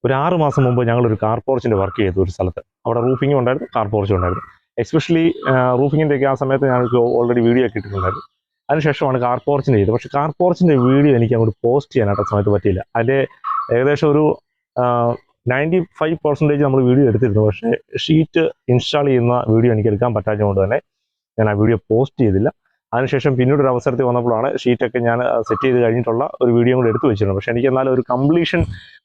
ഒരു 6 മാസം മുമ്പ് ഞങ്ങളൊരു കാർ പോർച്ചിൻ്റെ വർക്ക് ചെയ്തു ഒരു സ്ഥലത്ത്. അവിടെ റൂഫിങ്ങും ഉണ്ടായിരുന്നു, കാർ പോർച്ചും ഉണ്ടായിരുന്നു. എസ്പെഷ്യലി റൂഫിങ്ങിൻ്റെയൊക്കെ ആ സമയത്ത് ഞങ്ങൾക്ക് ഓൾറെഡി വീഡിയോ ഒക്കെ ഇട്ടിട്ടുണ്ടായിരുന്നു. അതിനുശേഷമാണ് കാർ പോർച്ചിൻ്റെ ചെയ്തത്. പക്ഷേ കാർ പോർച്ചിൻ്റെ വീഡിയോ എനിക്ക് അങ്ങോട്ട് പോസ്റ്റ് ചെയ്യാനായിട്ട് സമയത്ത് പറ്റിയില്ല. അതിൻ്റെ ഏകദേശം ഒരു 95% നമ്മൾ വീഡിയോ എടുത്തിരുന്നു. പക്ഷേ ഷീറ്റ് ഇൻസ്റ്റാൾ ചെയ്യുന്ന വീഡിയോ എനിക്ക് എടുക്കാൻ പറ്റാത്തതുകൊണ്ട് തന്നെ ഞാൻ ആ വീഡിയോ പോസ്റ്റ് ചെയ്തില്ല. അതിനുശേഷം പിന്നീട് ഒരു അവസരത്തിൽ വന്നപ്പോഴാണ് ഷീറ്റൊക്കെ ഞാൻ സെറ്റ് ചെയ്ത് കഴിഞ്ഞിട്ടുള്ള ഒരു വീഡിയോ കൂടെ എടുത്തു വെച്ചിരുന്നത്. പക്ഷേ എനിക്ക് എന്നാലും ഒരു കംപ്ലീഷൻ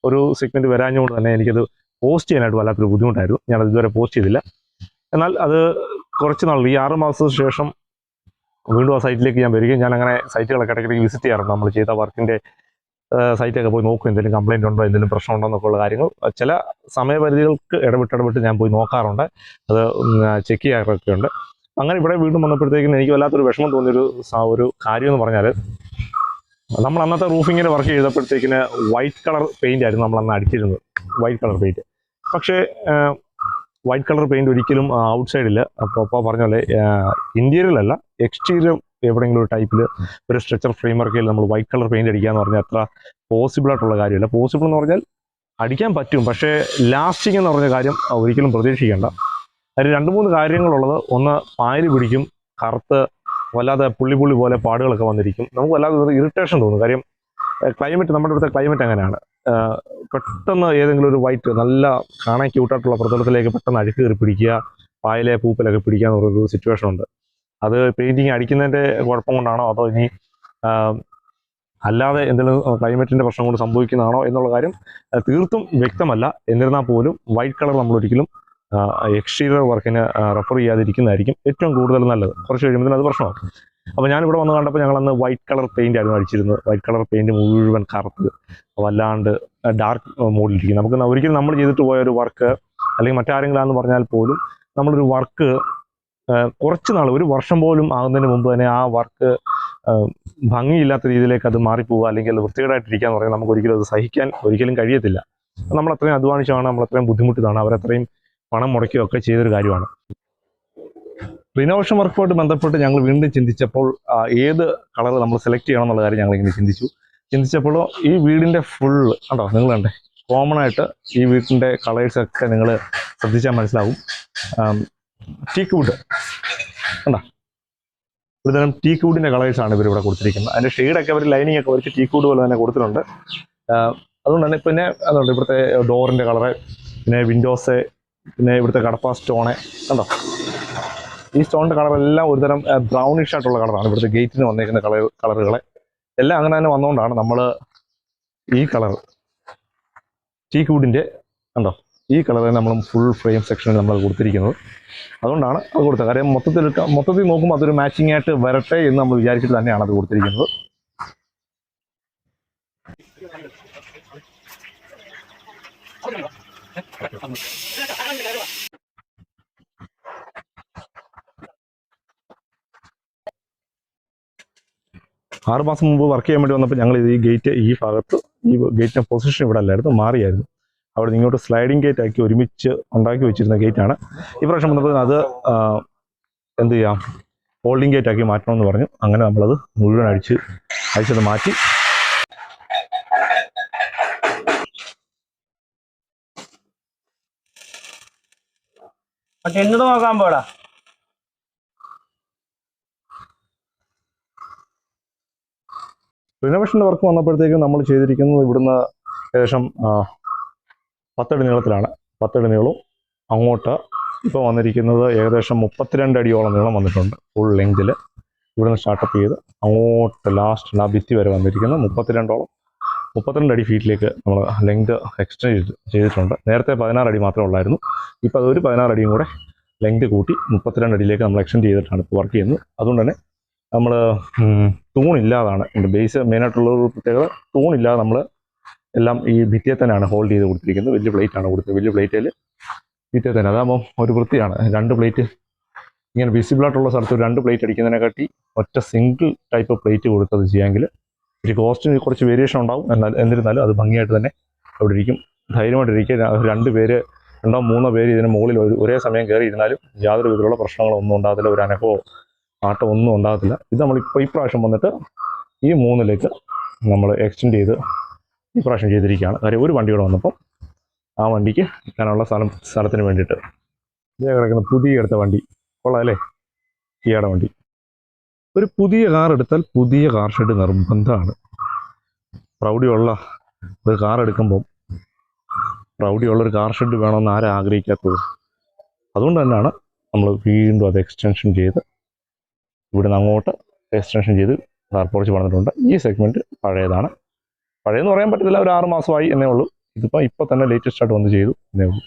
ഒരു സെഗ്മെൻറ്റ് വരാഞ്ഞുകൊണ്ട് തന്നെ എനിക്കത് പോസ്റ്റ് ചെയ്യാനായിട്ട് വല്ലാത്തൊരു ബുദ്ധിമുട്ടായിരുന്നു. ഞാനത് ഇതുവരെ പോസ്റ്റ് ചെയ്തില്ല. എന്നാൽ അത് കുറച്ച് നാൾ ഈ 6 മാസത്തിന് ശേഷം വീണ്ടും ആ സൈറ്റിലേക്ക് ഞാൻ വരികയും ഞാൻ അങ്ങനെ സൈറ്റുകളൊക്കെ ഇടയ്ക്കിടയ്ക്ക് വിസിറ്റ് ചെയ്യാറുണ്ട്. നമ്മൾ ചെയ്ത വർക്കിൻ്റെ സൈറ്റൊക്കെ പോയി നോക്കും, എന്തെങ്കിലും കംപ്ലയിൻ്റ് ഉണ്ടോ, എന്തെങ്കിലും പ്രശ്നമുണ്ടോ എന്നൊക്കെ ഉള്ള കാര്യങ്ങൾ ചില സമയപരിധികൾക്ക് ഇടവിട്ട് ഞാൻ പോയി നോക്കാറുണ്ട്. അത് ചെക്ക് ചെയ്യാറൊക്കെ ഉണ്ട്. അങ്ങനെ ഇവിടെ വീണ്ടും വന്നപ്പോഴത്തേക്കും എനിക്ക് വല്ലാത്തൊരു വിഷമം തോന്നിയൊരു കാര്യം എന്ന് പറഞ്ഞാൽ, നമ്മൾ അന്നത്തെ റൂഫിങ്ങിന് വർക്ക് ചെയ്തപ്പോഴത്തേക്കിന് വൈറ്റ് കളർ പെയിൻ്റ് ആയിരുന്നു നമ്മളന്ന് അടിച്ചിരുന്നത്, വൈറ്റ് കളർ പെയിൻറ്റ്. പക്ഷേ വൈറ്റ് കളർ പെയിൻറ്റ് ഒരിക്കലും ഔട്ട് സൈഡിൽ അപ്പോൾ പറഞ്ഞ പോലെ ഇൻറ്റീരിയറിലല്ല എക്സ്റ്റീരിയർ എവിടെയെങ്കിലും ഒരു ടൈപ്പിൽ ഒരു സ്ട്രക്ചർ ഫ്രെയിം വർക്കിൽ നമ്മൾ വൈറ്റ് കളർ പെയിൻറ്റ് അടിക്കുക എന്ന് പറഞ്ഞാൽ അത്ര പോസിബിളായിട്ടുള്ള കാര്യമില്ല. പോസിബിൾ എന്ന് പറഞ്ഞാൽ അടിക്കാൻ പറ്റും, പക്ഷേ ലാസ്റ്റിംഗ് എന്ന് പറഞ്ഞ കാര്യം ഒരിക്കലും പ്രതീക്ഷിക്കേണ്ട. അതിൽ 2-3 കാര്യങ്ങളുള്ളത്. ഒന്ന്, പായല് പിടിക്കും, കറുത്ത് വല്ലാതെ പുള്ളി പോലെ പാടുകളൊക്കെ വന്നിരിക്കും. നമുക്ക് വല്ലാതെ ഇറിറ്റേഷൻ തോന്നും. കാര്യം ക്ലൈമറ്റ്, നമ്മുടെ ഇവിടുത്തെ ക്ലൈമറ്റ് അങ്ങനെയാണ്. പെട്ടെന്ന് ഏതെങ്കിലും ഒരു വൈറ്റ് നല്ല കാണാൻ ക്യൂട്ടായിട്ടുള്ള പ്രതലത്തിലേക്ക് പെട്ടെന്ന് അഴുക്ക് കയറി പിടിക്കുക, പായലെ പൂപ്പലൊക്കെ പിടിക്കുക എന്ന് പറഞ്ഞൊരു സിറ്റുവേഷൻ ഉണ്ട്. അത് പെയിൻറ്റിങ് അടിക്കുന്നതിൻ്റെ കുഴപ്പം കൊണ്ടാണോ അതോ ഇനി അല്ലാതെ എന്തെങ്കിലും ക്ലൈമറ്റിൻ്റെ പ്രശ്നം കൊണ്ട് സംഭവിക്കുന്നതാണോ എന്നുള്ള കാര്യം തീർത്തും വ്യക്തമല്ല. എന്നിരുന്നാൽ പോലും വൈറ്റ് കളർ നമ്മൾ ഒരിക്കലും എക്സ്റ്റീരിയർ വർക്കിന് റെഫർ ചെയ്യാതിരിക്കുന്നതായിരിക്കും ഏറ്റവും കൂടുതൽ നല്ലത്. കുറച്ച് കഴിയുമ്പോൾ അത് പ്രശ്നമാകും. അപ്പോൾ ഞാനിവിടെ വന്ന് കണ്ടപ്പോൾ ഞങ്ങളന്ന് വൈറ്റ് കളർ പെയിൻ്റ് ആയിരുന്നു അടിച്ചിരുന്നത്. വൈറ്റ് കളർ പെയിൻറ്റ് മുഴുവൻ കറുത്ത് വല്ലാണ്ട് ഡാർക്ക് മോഡിലിരിക്കും. നമുക്ക് ഒരിക്കലും നമ്മൾ ചെയ്തിട്ട് പോയ ഒരു വർക്ക് അല്ലെങ്കിൽ മറ്റാരെങ്കിലാന്ന് പറഞ്ഞാൽ പോലും നമ്മളൊരു വർക്ക് കുറച്ച് നാൾ, 1 വർഷം പോലും ആകുന്നതിന് മുമ്പ് തന്നെ ആ വർക്ക് ഭംഗിയില്ലാത്ത രീതിയിലേക്ക് അത് മാറിപ്പോവുക അല്ലെങ്കിൽ അത് വൃത്തികേടായിട്ടിരിക്കുക എന്ന് പറഞ്ഞാൽ നമുക്ക് ഒരിക്കലും അത് സഹിക്കാൻ ഒരിക്കലും കഴിയത്തില്ല. നമ്മൾ അത്രയും അധ്വാനിച്ചാണ്, നമ്മൾ അത്രയും ബുദ്ധിമുട്ടിയതാണ്, അവരത്രയും പണം മുടക്കുകയൊക്കെ ചെയ്തൊരു കാര്യമാണ്. റിനോവേഷൻ വർക്കുമായിട്ട് ബന്ധപ്പെട്ട് ഞങ്ങൾ വീണ്ടും ചിന്തിച്ചപ്പോൾ ഏത് കളർ നമ്മൾ സെലക്ട് ചെയ്യണം എന്നുള്ള കാര്യം ഞങ്ങളിങ്ങനെ ചിന്തിച്ചപ്പോൾ ഈ വീടിൻ്റെ ഫുൾ കണ്ടോ, നിങ്ങൾ കണ്ടേ, കോമൺ ആയിട്ട് ഈ വീട്ടിൻ്റെ കളേഴ്സൊക്കെ നിങ്ങൾ ശ്രദ്ധിച്ചാൽ മനസ്സിലാവും. ടീക്ക് വുഡ് കണ്ടോ, ഒരുതരം ടീക്ക് വുഡിൻ്റെ കളേഴ്സാണ് ഇവരിവിടെ കൊടുത്തിരിക്കുന്നത്. അതിൻ്റെ ഷെയ്ഡൊക്കെ അവർ ലൈനിങ് ഒക്കെ വരച്ച് ടീക്ക് വുഡ് പോലെ തന്നെ കൊടുത്തിട്ടുണ്ട്. അതുകൊണ്ട് തന്നെ പിന്നെ അതുകൊണ്ട് ഇവിടുത്തെ ഡോറിൻ്റെ കളറ്, പിന്നെ വിൻഡോസ്, പിന്നെ ഇവിടുത്തെ കടപ്പ സ്റ്റോണ് കണ്ടോ, ഈ സ്റ്റോണിൻ്റെ കളറെല്ലാം ഒരുതരം ബ്രൗണിഷ് ആയിട്ടുള്ള കളറാണ്. ഇവിടുത്തെ ഗേറ്റിന് വന്നേക്കുന്ന കളറുകളെ എല്ലാം അങ്ങനെ തന്നെ വന്നുകൊണ്ടാണ് നമ്മൾ ഈ കളർ ടീക്ക് വുഡിൻ്റെ ഈ കളർ നമ്മൾ ഫുൾ ഫ്രെയിം സെക്ഷനിൽ നമ്മൾ കൊടുത്തിരിക്കുന്നത്. അതുകൊണ്ടാണ് അത് കൊടുത്തത്. കാര്യം മൊത്തത്തിൽ നോക്കുമ്പോൾ അതൊരു മാച്ചിങ് ആയിട്ട് വരട്ടെ എന്ന് നമ്മൾ വിചാരിച്ചിട്ട് തന്നെയാണ് അത് കൊടുത്തിരിക്കുന്നത്. ആറ് മാസം മുമ്പ് വർക്ക് ചെയ്യാൻ വേണ്ടി വന്നപ്പോൾ ഞങ്ങൾ ഈ ഗേറ്റ് ഈ ഭാഗത്ത് ഈ ഗേറ്റിൻ്റെ പൊസിഷൻ ഇവിടെ അല്ലായിരുന്നു, മാറിയായിരുന്നു. അവിടെ നിന്ന് ഇങ്ങോട്ട് സ്ലൈഡിങ് ഗേറ്റ് ആക്കി ഒരുമിച്ച് ഉണ്ടാക്കി വെച്ചിരുന്ന ഗേറ്റാണ്. ഈ പ്രാവശ്യം വന്നപ്പോൾ അത് എന്ത് ചെയ്യാം, ഹോൾഡിംഗ് ഗേറ്റ് ആക്കി മാറ്റണമെന്ന് പറഞ്ഞു. അങ്ങനെ നമ്മളത് മുഴുവൻ അഴിച്ചത് മാറ്റി. നോക്കാൻ പോടാ. റിനോവേഷൻ്റെ വർക്ക് വന്നപ്പോഴത്തേക്കും നമ്മൾ ചെയ്തിരിക്കുന്നത് ഇവിടുന്ന് ഏകദേശം 10 അടി നീളത്തിലാണ്. 10 അടി നീളവും അങ്ങോട്ട് ഇപ്പോൾ വന്നിരിക്കുന്നത് ഏകദേശം 32 അടിയോളം നീളം വന്നിട്ടുണ്ട്. ഫുൾ ലെങ്തിൽ ഇവിടുന്ന് സ്റ്റാർട്ടപ്പ് ചെയ്ത് അങ്ങോട്ട് ലാസ്റ്റ് ആ ഭിത്തി വരെ വന്നിരിക്കുന്നത് 32 അടി ഫീറ്റിലേക്ക് നമ്മൾ ലെങ്ത് എക്സ്റ്റെൻഡ് ചെയ്തിട്ടുണ്ട്. നേരത്തെ 16 അടി മാത്രമേ ഉള്ളായിരുന്നു. ഇപ്പോൾ അതൊരു 16 അടിയും കൂടെ ലെങ്ത് കൂട്ടി 32 അടിയിലേക്ക് നമ്മൾ എക്സ്റ്റെൻഡ് ചെയ്തിട്ടാണ് ഇപ്പോൾ വർക്ക് ചെയ്യുന്നത്. അതുകൊണ്ട് തന്നെ നമ്മൾ തൂണില്ലാതാണ് എൻ്റെ ബേസ് മെയിനായിട്ടുള്ള ഒരു പ്രത്യേകത. തൂണില്ലാതെ നമ്മൾ എല്ലാം ഈ ഭിത്തിയെ തന്നെയാണ് ഹോൾഡ് ചെയ്ത് കൊടുത്തിരിക്കുന്നത്. വലിയ പ്ലേറ്റാണ് കൊടുത്തത്. വലിയ പ്ലേറ്റിൽ ഭിത്തിയെ തന്നെ, അതാകുമ്പോൾ ഒരു വൃത്തിയാണ്. 2 പ്ലേറ്റ് ഇങ്ങനെ വിസിബിളായിട്ടുള്ള സ്ഥലത്ത് 2 പ്ലേറ്റ് അടിക്കുന്നതിനെക്കാട്ടി ഒറ്റ സിംഗിൾ ടൈപ്പ് പ്ലേറ്റ് കൊടുത്തത് ചെയ്യാമെങ്കിൽ ഒരു കോസ്റ്റിന് കുറച്ച് വേരിയേഷൻ ഉണ്ടാവും. എന്നിരുന്നാലും അത് ഭംഗിയായിട്ട് തന്നെ അവിടെ ഇരിക്കും. ധൈര്യമായിട്ടിരിക്കുക. 2 പേര് 2-3 പേര് ഇതിന് മുകളിൽ ഒരേ സമയം കയറി ഇരുന്നാലും യാതൊരു വിധത്തിലുള്ള പ്രശ്നങ്ങളൊന്നും ഉണ്ടാകത്തില്ല. ഒരു അനക്കോ ആട്ടോ ഒന്നും ഉണ്ടാകത്തില്ല. ഇത് നമ്മളിപ്പോൾ ഈ പ്രാവശ്യം വന്നിട്ട് ഈ 3ലേക്ക് നമ്മൾ എക്സ്റ്റെൻഡ് ചെയ്ത് ഈ പ്രാവശ്യം ചെയ്തിരിക്കുകയാണ്. കാര്യം ഒരു വണ്ടി കൂടെ വന്നപ്പോൾ ആ വണ്ടിക്ക് ഇരിക്കാനുള്ള സ്ഥലത്തിന് വേണ്ടിയിട്ട് ഇതേ കിടക്കുന്ന പുതിയ എടുത്ത വണ്ടി കൊള്ളാമല്ലേ, കിയയുടെ വണ്ടി. ഒരു പുതിയ കാർ എടുത്താൽ പുതിയ കാർ ഷെഡ് നിർബന്ധമാണ്. പ്രൗഢിയുള്ള ഒരു കാർ എടുക്കുമ്പം പ്രൗഢിയുള്ളൊരു കാർ ഷെഡ് വേണമെന്ന് ആരും ആഗ്രഹിക്കാത്തത്. അതുകൊണ്ട് തന്നെയാണ് നമ്മൾ വീണ്ടും അത് എക്സ്റ്റൻഷൻ ചെയ്ത് ഇവിടുന്ന് അങ്ങോട്ട് എക്സ്റ്റൻഷൻ ചെയ്ത് കാർ പോർച്ച് പണിതിട്ടുണ്ട്. ഈ സെഗ്മെൻറ്റ് പഴയതാണ്. പഴയെന്ന് പറയാൻ പറ്റത്തില്ല, ഒരു 6 മാസമായി എന്നേ ഉള്ളൂ. ഇപ്പോൾ തന്നെ ലേറ്റസ്റ്റ് ആയിട്ട് വന്ന് ചെയ്തു എന്നേ ഉള്ളൂ.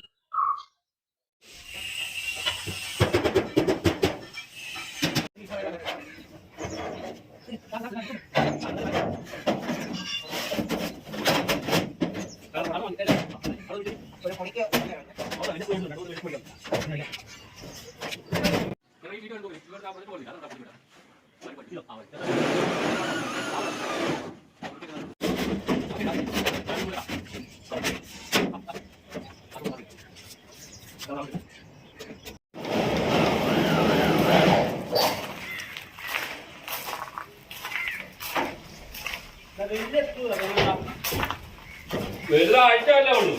വെള്ളാഴ്ചയല്ലേ ഉള്ളൂ.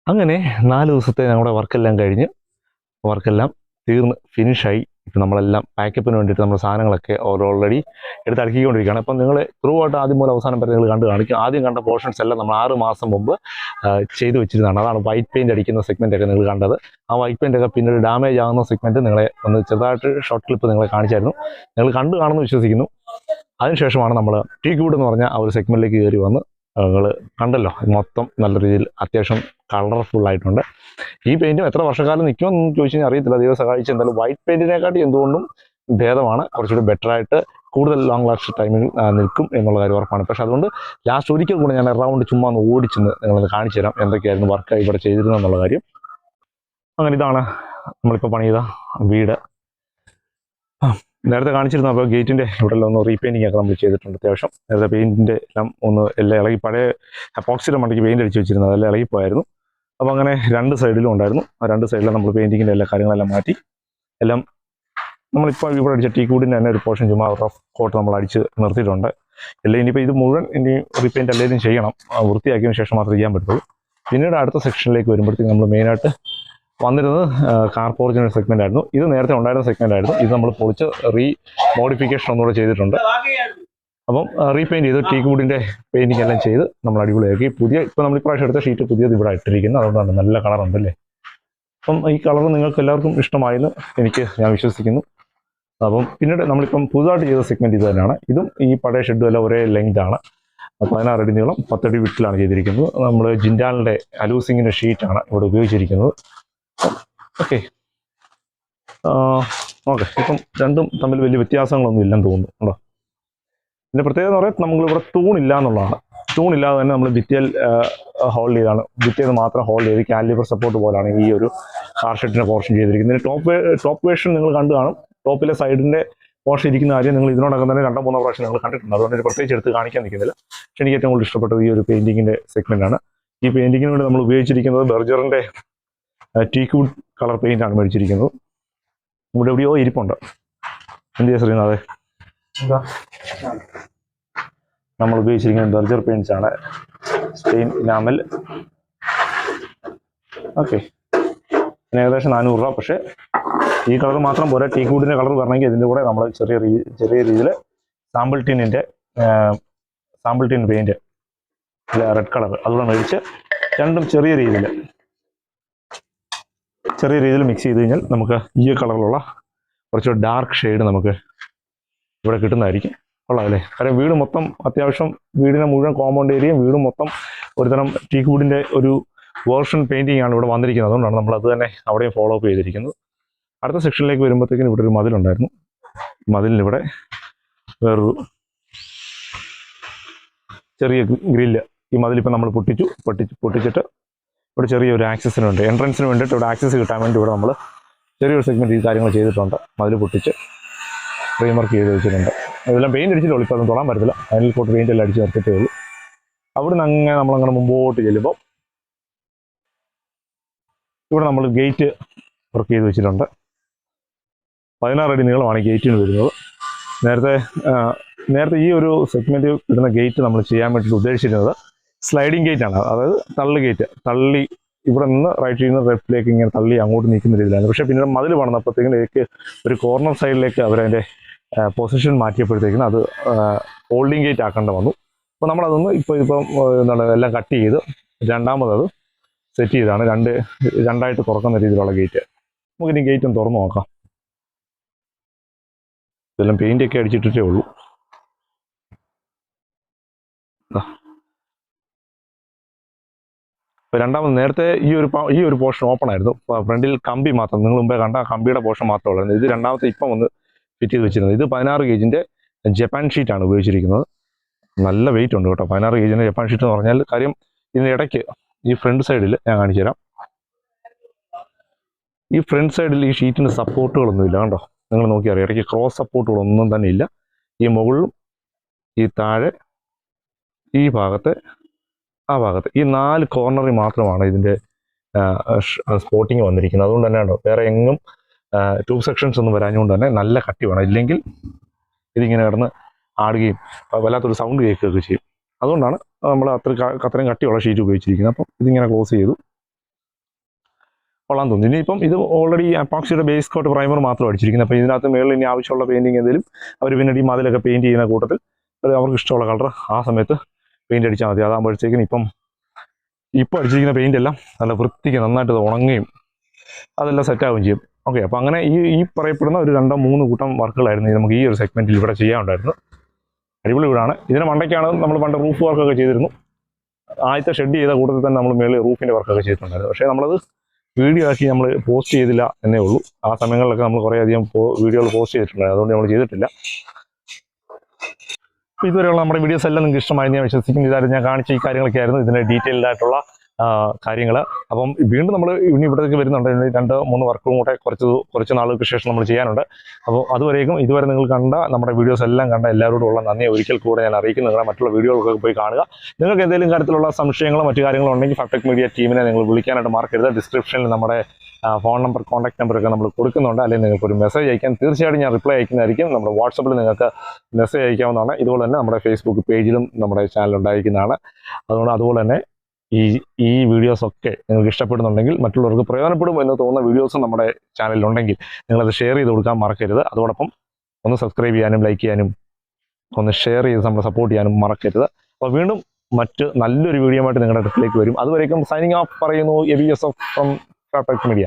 അങ്ങനെ 4 ദിവസത്തെ നമ്മുടെ വർക്കെല്ലാം കഴിഞ്ഞ് വർക്കെല്ലാം തീർന്ന് ഫിനിഷായി. ഇപ്പം നമ്മളെല്ലാം പാക്കപ്പിന് വേണ്ടിയിട്ട് നമ്മുടെ സാധനങ്ങളൊക്കെ ഓൾറെഡി എടുത്ത് അടുക്കിക്കൊണ്ടിരിക്കുകയാണ്. അപ്പം നിങ്ങൾ ത്രൂ ആയിട്ട് ആദ്യം മുതൽ അവസാനം വരെ നിങ്ങൾ കാണിക്കും. ആദ്യം കണ്ട പോർഷൻസ് എല്ലാം നമ്മൾ 6 മാസം മുമ്പ് ചെയ്ത് വെച്ചിരുന്നതാണ്. അതാണ് വൈറ്റ് പെയിൻറ്റ് അടിക്കുന്ന സെഗ്മെൻറ്റൊക്കെ നിങ്ങൾ കണ്ടത്. ആ വൈറ്റ് പെയിൻറ്റൊക്കെ പിന്നീട് ഡാമേജ് ആകുന്ന സെഗ്മെൻറ്റ് നിങ്ങളെ ഒന്ന് ചെറുതായിട്ട് ഷോർട്ട് ക്ലിപ്പ് നിങ്ങളെ കാണിച്ചായിരുന്നു. നിങ്ങൾ കാണുമെന്ന് വിശ്വസിക്കുന്നു. അതിനുശേഷമാണ് നമ്മൾ ടീക്ക് വുഡ് എന്ന് പറഞ്ഞ ആ ഒരു സെഗ്മെൻറ്റിലേക്ക് കയറി വന്ന് നിങ്ങൾ കണ്ടല്ലോ, മൊത്തം നല്ല രീതിയിൽ അത്യാവശ്യം കളർഫുള്ളായിട്ടുണ്ട്. ഈ പെയിൻറ്റും എത്ര വർഷക്കാലം നിൽക്കുമെന്ന് ചോദിച്ചു കഴിഞ്ഞാൽ അറിയത്തില്ല. ദൈവം സഹായിച്ച് എന്തായാലും വൈറ്റ് പെയിൻറ്റിനെക്കാട്ടി എന്തുകൊണ്ടും ഭേദമാണ്, കുറച്ചുകൂടി ബെറ്ററായിട്ട് കൂടുതൽ ലോങ് ലാസ്റ്റ് ടൈമിൽ നിൽക്കും എന്നുള്ള കാര്യം ഉറപ്പാണ്. പക്ഷെ അതുകൊണ്ട് ലാസ്റ്റ് ഒരിക്കൽ കൂടെ ഞാൻ അറൗണ്ട് ചുമ്മാ ഒന്ന് ഓടിച്ചെന്ന് നിങ്ങളൊന്ന് കാണിച്ചു തരാം എന്തൊക്കെയായിരുന്നു വർക്ക് ഇവിടെ ചെയ്തിരുന്നത് എന്നുള്ള കാര്യം. അങ്ങനെ ഇതാണ് നമ്മളിപ്പോൾ പണി ചെയ്ത വീട്. നേരത്തെ കാണിച്ചിരുന്നു. അപ്പോൾ ഗേറ്റിൻ്റെ ഇവിടെ ഒന്ന് റീപെയിൻറ്റിംഗ് ഒക്കെ നമ്മൾ ചെയ്തിട്ടുണ്ട്. അത്യാവശ്യം നേരത്തെ പെയിൻറ്റിൻ്റെ എല്ലാം എല്ലാം ഇളകി, പഴയ അപ്പോക്സിയുടെ മണ്ടയ്ക്ക് പെയിൻറ്റ് അടിച്ച് വെച്ചിരുന്നത് അതെല്ലാം ഇളകിപ്പോയായിരുന്നു. അപ്പോൾ അങ്ങനെ 2 സൈഡിലും ഉണ്ടായിരുന്നു. ആ 2 സൈഡിലും നമ്മൾ പെയിൻറ്റിങ്ങിൻ്റെ എല്ലാ കാര്യങ്ങളെല്ലാം മാറ്റി എല്ലാം നമ്മളിപ്പോൾ ഇവിടെ അടിച്ച ടീ കൂടിൻ്റെ തന്നെ ഒരു പോർഷൻ ചുമ്മാ റഫ് കോട്ട് നമ്മൾ അടിച്ച് നിർത്തിയിട്ടുണ്ട്. എല്ലാം ഇനിയിപ്പോൾ ഇത് മുഴുവൻ ഇനി റീപെയിൻറ്റ് എല്ലാവരും ചെയ്യണം. വൃത്തിയാക്കിയതിന് ശേഷം മാത്രമേ ചെയ്യാൻ പറ്റുള്ളൂ. പിന്നീട് അടുത്ത സെക്ഷനിലേക്ക് വരുമ്പോഴത്തേക്കും നമ്മൾ മെയിനായിട്ട് വന്നിരുന്നത് കാർ പോർച്ചിൻ്റെ സെഗ്മെൻ്റ് ആയിരുന്നു. ഇത് നേരത്തെ ഉണ്ടായിരുന്ന സെഗ്മെൻ്റ് ആയിരുന്നു. ഇത് നമ്മൾ പൊളിച്ച് മോഡിഫിക്കേഷൻ ഒന്നുകൂടെ ചെയ്തിട്ടുണ്ട്. അപ്പം റീപെയിൻറ്റ് ചെയ്ത് ടീ കൂടിൻ്റെ പെയിൻറ്റിങ് എല്ലാം ചെയ്ത് നമ്മൾ അടിപൊളിയാക്കി. ഇപ്പോൾ നമ്മൾ ഇപ്രാവശ്യം എടുത്ത ഷീറ്റ് പുതിയത് ഇവിടെ ഇട്ടിരിക്കുന്നത്. അതുകൊണ്ടാണ് നല്ല കളറുണ്ടല്ലേ. അപ്പം ഈ കളർ നിങ്ങൾക്ക് എല്ലാവർക്കും ഇഷ്ടമായെന്ന് ഞാൻ വിശ്വസിക്കുന്നു. അപ്പം പിന്നീട് നമ്മളിപ്പം പുതുതായിട്ട് ചെയ്ത സെഗ്മെൻറ്റ് ഇത് തന്നെയാണ്. ഇതും ഈ പഴയ ഷെഡും എല്ലാം ഒരേ ലെങ്ത് ആണ്. 16 അടി നീളം 10 അടി വിട്ടിലാണ് ചെയ്തിരിക്കുന്നത്. നമ്മൾ ജിൻഡാലിൻ്റെ അലൂസിങ്ങിൻ്റെ ഷീറ്റാണ് ഇവിടെ ഉപയോഗിച്ചിരിക്കുന്നത്. ഓക്കെ, ഇപ്പം രണ്ടും തമ്മിൽ വലിയ വ്യത്യാസങ്ങളൊന്നും ഇല്ലെന്ന് തോന്നുന്നു കേട്ടോ. പിന്നെ പ്രത്യേകത എന്ന് പറയുന്നത് നമ്മളിവിടെ തൂണില്ല എന്നുള്ളതാണ്. തൂണില്ലാതെ തന്നെ നമ്മൾ ഭിത്തിയിൽ ഹോൾഡ് ചെയ്താണ്, ഭിത്തിയിൽ മാത്രം ഹോൾഡ് ചെയ്ത് കാലിബർ സപ്പോർട്ട് പോലാണ് ഈ ഒരു കാർ ഷെഡിൻ്റെ പോർഷൻ ചെയ്തിരിക്കുന്നത്. ടോപ്പ് വേർഷൻ നിങ്ങൾ കണ്ടു കാണും. ടോപ്പിലെ സൈഡിൻ്റെ പോർഷൻ ഇരിക്കുന്ന കാര്യം നിങ്ങൾ ഇതിനോടകം തന്നെ 2-3 പ്രാവശ്യം നിങ്ങൾ കണ്ടിട്ടുണ്ട്. അതുകൊണ്ട് ഒരു പ്രത്യേകിച്ച് എടുത്ത് കാണിക്കാൻ നിൽക്കുന്നില്ല. പക്ഷേ എനിക്ക് ഏറ്റവും കൂടുതൽ ഇഷ്ടപ്പെട്ടത് ഈ ഒരു പെയിൻറ്റിങ്ങിൻ്റെ സെഗ്മെൻ്റാണ്. ഈ പെയിൻറ്റിങ്ങിന് വേണ്ടി നമ്മൾ ഉപയോഗിച്ചിരിക്കുന്നത് ബെർജറിൻ്റെ ടീക്ക് വുഡ് കളർ പെയിൻ്റ് ആണ് മേടിച്ചിരിക്കുന്നത്. ഇവിടെ എവിടെയോ ഇരിപ്പുണ്ട്. എന്ത് ചെയ്യാൻ ശ്രമിക്കുന്നത്? അതെ, നമ്മൾ ഉപയോഗിച്ചിരിക്കുന്നത് ബെർജർ പെയിൻറ്റ്സ് ആണ്. Stain enamel. ഓക്കെ, പിന്നെ ഏകദേശം 400 രൂപ. പക്ഷേ ഈ കളർ മാത്രം പോരാ, ടീക്ക് വുഡിൻ്റെ കളർ വരണമെങ്കിൽ ഇതിൻ്റെ കൂടെ നമ്മൾ ചെറിയ രീതിയിൽ sample tin paint red colour അതുകൂടെ മേടിച്ച് രണ്ടും ചെറിയ രീതിയിൽ മിക്സ് ചെയ്ത് കഴിഞ്ഞാൽ നമുക്ക് ഈ കളറിലുള്ള കുറച്ചുകൂടെ ഡാർക്ക് ഷെയ്ഡ് നമുക്ക് ഇവിടെ കിട്ടുന്നതായിരിക്കും. കൊള്ളാമല്ലേ? കാരണം വീട് മൊത്തം അത്യാവശ്യം വീടിനെ മുഴുവൻ കോമ്പൗണ്ട് ഏരിയയും വീട് മൊത്തം ഒരുതരം ടീക്ക് വുഡിൻ്റെ ഒരു വേർഷൻ പെയിൻറ്റിംഗ് ആണ് ഇവിടെ വന്നിരിക്കുന്നത്. അതുകൊണ്ടാണ് നമ്മൾ അത് തന്നെ അവിടെയും ഫോളോ അപ്പ് ചെയ്തിരിക്കുന്നത്. അടുത്ത സെക്ഷനിലേക്ക് വരുമ്പോഴത്തേക്കും ഇവിടെ ഒരു മതിലുണ്ടായിരുന്നു. മതിലിനിവിടെ വേറൊരു ചെറിയ ഗ്രില്ല്. ഈ മതിലിപ്പോൾ നമ്മൾ പൊട്ടിച്ചിട്ട് ഇവിടെ ചെറിയൊരു ആക്സസിനുണ്ട്, എൻട്രൻസിന് വേണ്ടിയിട്ട് ഇവിടെ ആക്സസ് കിട്ടാൻ വേണ്ടി ഇവിടെ നമ്മൾ ചെറിയൊരു സെഗ്മെൻറ്റ് ഈ കാര്യങ്ങൾ ചെയ്തിട്ടുണ്ട്. മതിൽ പൊട്ടിച്ച് ഫ്രെയിം വർക്ക് ചെയ്ത് വെച്ചിട്ടുണ്ട്. ഇതെല്ലാം പെയിൻറ്റ് അടിച്ചിട്ടുള്ളൂ, ഇപ്പോൾ അതൊന്നും തൊടാൻ പറ്റത്തില്ല. ഫൈനൽ കോട്ട് പെയിൻ്റ് എല്ലാം അടിച്ച് നിർത്തിയിട്ടേ ഉള്ളൂ. അവിടെ നിന്ന് അങ്ങനെ നമ്മളങ്ങനെ മുമ്പോട്ട് ചെല്ലുമ്പോൾ ഇവിടെ നമ്മൾ ഗേറ്റ് വർക്ക് ചെയ്ത് വെച്ചിട്ടുണ്ട്. 16 അടി നീളമാണ് ഗേറ്റിന് വരുന്നത്. നേരത്തെ ഈ ഒരു സെഗ്മെൻറ്റ് ഇടുന്ന ഗേറ്റ് നമ്മൾ ചെയ്യാൻ വേണ്ടിയിട്ട് ഉദ്ദേശിച്ചിരുന്നത് സ്ലൈഡിങ് ഗേറ്റ് ആണ്. അതായത് തള്ളി ഗേറ്റ്, തള്ളി ഇവിടെ നിന്ന് റൈറ്റിൽ നിന്ന് ലെഫ്റ്റിലേക്ക് ഇങ്ങനെ തള്ളി അങ്ങോട്ട് നീക്കുന്ന രീതിയിലാണ്. പക്ഷേ പിന്നീട് മതിൽ പണിതപ്പോഴത്തേക്കും ഒരു കോർണർ സൈഡിലേക്ക് അവരതിൻ്റെ പൊസിഷൻ മാറ്റിയപ്പോഴത്തേക്കും അത് ഹോൾഡിംഗ് ഗേറ്റ് ആക്കേണ്ട വന്നു. അപ്പോൾ നമ്മളതൊന്ന് ഇപ്പം എന്താണ് എല്ലാം കട്ട് ചെയ്ത് രണ്ടാമത് സെറ്റ് ചെയ്താണ് രണ്ടായിട്ട് തുറക്കുന്ന രീതിയിലുള്ള ഗേറ്റ്. നമുക്കിനി ഗേറ്റ് ഒന്ന് തുറന്നു നോക്കാം. ഇതെല്ലാം പെയിൻ്റൊക്കെ അടിച്ചിട്ടേ ഉള്ളൂ. ഇപ്പോൾ രണ്ടാമത് നേരത്തെ ഈ ഒരു പോർഷൻ ഓപ്പൺ ആയിരുന്നു. ഫ്രണ്ടിൽ കമ്പി മാത്രം, നിങ്ങൾ മുമ്പേ കണ്ട കമ്പിയുടെ പോർഷൻ മാത്രമേ ഉള്ളായിരുന്നു. ഇത് രണ്ടാമത്തെ ഇപ്പം ഒന്ന് ഫിറ്റ് ചെയ്ത് വെച്ചിരുന്നത്. ഇത് 16 ഗേജിൻ്റെ ജപ്പാൻ ഷീറ്റാണ് ഉപയോഗിച്ചിരിക്കുന്നത്. നല്ല വെയിറ്റ് ഉണ്ട് കേട്ടോ. 16 ഗേജിൻ്റെ ജപ്പാൻ ഷീറ്റ് എന്ന് പറഞ്ഞാൽ കാര്യം ഇതിൻ്റെ ഇടയ്ക്ക് ഈ ഫ്രണ്ട് സൈഡിൽ ഞാൻ കാണിച്ചു തരാം. ഈ ഫ്രണ്ട് സൈഡിൽ ഈ ഷീറ്റിന് സപ്പോർട്ടുകളൊന്നുമില്ല കണ്ടോ. നിങ്ങൾ നോക്കിയറിയാം, ഇടയ്ക്ക് ക്രോസ് സപ്പോർട്ടുകളൊന്നും തന്നെ ഇല്ല. ഈ മുകളിലും ഈ താഴെ ഈ ഭാഗത്ത് ആ ഭാഗത്ത് ഈ 4 കോർണറിൽ മാത്രമാണ് ഇതിൻ്റെ സ്പോട്ടിങ് വന്നിരിക്കുന്നത്. അതുകൊണ്ട് തന്നെയാണ് വേറെ എങ്ങും ട്യൂബ് സെക്ഷൻസ് ഒന്നും വരാഞ്ഞുകൊണ്ട് തന്നെ നല്ല കട്ടി വേണം. ഇല്ലെങ്കിൽ ഇതിങ്ങനെ കിടന്ന് ആടുകയും വല്ലാത്തൊരു സൗണ്ട് കേൾക്കുകയൊക്കെ ചെയ്യും. അതുകൊണ്ടാണ് നമ്മൾ അത്രയും കട്ടിയുള്ള ഷീറ്റ് ഉപയോഗിച്ചിരിക്കുന്നത്. അപ്പം ഇതിങ്ങനെ ക്ലോസ് ചെയ്തു കൊള്ളാൻ തോന്നി. ഇനിയിപ്പം ഇത് ഓൾറെഡി അപ്പോക്സിയുടെ ബേസ് കോട്ട് പ്രൈമർ മാത്രം അടിച്ചിരിക്കുന്നത്. അപ്പോൾ ഇതിനകത്ത് മേളിൽ ഇനി ആവശ്യമുള്ള പെയിൻറ്റിങ് എന്തെങ്കിലും അവർ പിന്നീട് ഈ മതിലൊക്കെ പെയിൻറ്റ് ചെയ്യുന്ന കൂട്ടത്തിൽ അവർക്ക് ഇഷ്ടമുള്ള കളർ ആ സമയത്ത് പെയിൻറ്റ് അടിച്ചാൽ മതി. അതാകുമ്പോഴത്തേക്കും ഇപ്പോൾ അടിച്ചിരിക്കുന്ന പെയിൻ്റ് എല്ലാം നല്ല വൃത്തിക്ക് നന്നായിട്ട് ഉണങ്ങുകയും അതെല്ലാം സെറ്റാവുകയും ചെയ്യും. ഓക്കെ, അപ്പോൾ അങ്ങനെ ഈ പറയപ്പെടുന്ന ഒരു 2-3 കൂട്ടം വർക്കുകളായിരുന്നു നമുക്ക് ഈ ഒരു സെഗ്മെൻറ്റിൽ ഇവിടെ ചെയ്യാനുണ്ടായിരുന്നു. അടിപൊളി വീടാണ്. ഇതിന് മണ്ടയ്ക്കാണ് നമ്മൾ പണ്ട് റൂഫ് വർക്കൊക്കെ ചെയ്തിരുന്നു. ആദ്യത്തെ ഷെഡ് ചെയ്ത കൂട്ടത്തിൽ തന്നെ നമ്മൾ മേളിൽ റൂഫിൻ്റെ വർക്കൊക്കെ ചെയ്തിട്ടുണ്ടായിരുന്നു. പക്ഷേ നമ്മളത് വീഡിയോ ആക്കി നമ്മൾ പോസ്റ്റ് ചെയ്തില്ല എന്നേ ഉള്ളൂ. ആ സമയങ്ങളിലൊക്കെ നമ്മൾ കുറേയധികം വീഡിയോകൾ പോസ്റ്റ് ചെയ്തിട്ടുണ്ട്, അതുകൊണ്ട് നമ്മൾ ചെയ്തിട്ടില്ല. അപ്പോൾ ഇതുവരെയുള്ള നമ്മുടെ വീഡിയോസ് എല്ലാം നിങ്ങൾക്ക് ഇഷ്ടമായി ഞാൻ വിശ്വസിക്കുന്നു. ഇതായിരുന്നു ഞാൻ കാണിച്ച ഈ കാര്യങ്ങളൊക്കെ ആയിരുന്നു ഇതിൻ്റെ ഡീറ്റെയിൽഡ് ആയിട്ടുള്ള കാര്യങ്ങൾ. അപ്പം വീണ്ടും നമ്മൾ ഇനി ഇവിടേക്ക് വരുന്നുണ്ട്. 2-3 വർക്കും കൂടെ കുറച്ച് നാളുകൾക്ക് ശേഷം നമ്മൾ ചെയ്യാനുണ്ട്. അപ്പോൾ അതുവരേക്കും ഇതുവരെ നിങ്ങൾ കണ്ട നമ്മുടെ വീഡിയോസ് എല്ലാം കണ്ട എല്ലാവരോടും ഉള്ള നന്ദി ഒരിക്കൽ കൂടെ ഞാൻ അറിയിക്കുന്നതാണ്. മറ്റുള്ള വീഡിയോകൾക്കൊക്കെ പോയി കാണുക. നിങ്ങൾക്ക് എന്തെങ്കിലും കാര്യത്തിലുള്ള സംശയങ്ങളോ മറ്റു കാര്യങ്ങളോ ഉണ്ടെങ്കിൽ ഫാബ്ടെക് മീഡിയ ടീമിനെ നിങ്ങൾ വിളിക്കാനായിട്ട് മറക്കരുത്. ഡിസ്ക്രിപ്ഷനിൽ നമ്മുടെ ഫോൺ നമ്പർ, കോൺടാക്ട് നമ്പറൊക്കെ നമ്മൾ കൊടുക്കുന്നുണ്ട്. അല്ലെങ്കിൽ നിങ്ങൾക്ക് ഒരു മെസ്സേജ് അയക്കാൻ തീർച്ചയായിട്ടും ഞാൻ റിപ്ലൈ അയക്കുന്നതായിരിക്കും. നമ്മുടെ വാട്സപ്പിൽ നിങ്ങൾക്ക് മെസ്സേജ് അയക്കാവുന്നതാണ്. ഇതുപോലെ തന്നെ നമ്മുടെ ഫേസ്ബുക്ക് പേജിലും നമ്മുടെ ചാനൽ ഉണ്ടായിരിക്കുന്നതാണ്. അതുപോലെ തന്നെ ഈ വീഡിയോസൊക്കെ നിങ്ങൾക്ക് ഇഷ്ടപ്പെടുന്നുണ്ടെങ്കിൽ, മറ്റുള്ളവർക്ക് പ്രയോജനപ്പെടും എന്ന് തോന്നുന്ന വീഡിയോസ് നമ്മുടെ ചാനലിലുണ്ടെങ്കിൽ നിങ്ങളത് ഷെയർ ചെയ്ത് കൊടുക്കാൻ മറക്കരുത്. അതോടൊപ്പം ഒന്ന് സബ്സ്ക്രൈബ് ചെയ്യാനും ലൈക്ക് ചെയ്യാനും ഒന്ന് ഷെയർ ചെയ്ത് നമ്മളെ സപ്പോർട്ട് ചെയ്യാനും മറക്കരുത്. അപ്പോൾ വീണ്ടും മറ്റ് നല്ലൊരു വീഡിയോ ആയിട്ട് നിങ്ങളുടെ അടുത്തേക്ക് വരും. അതുവരേക്കും സൈനിങ് ഓഫ് പറയുന്നു. ABS from Fabtech media.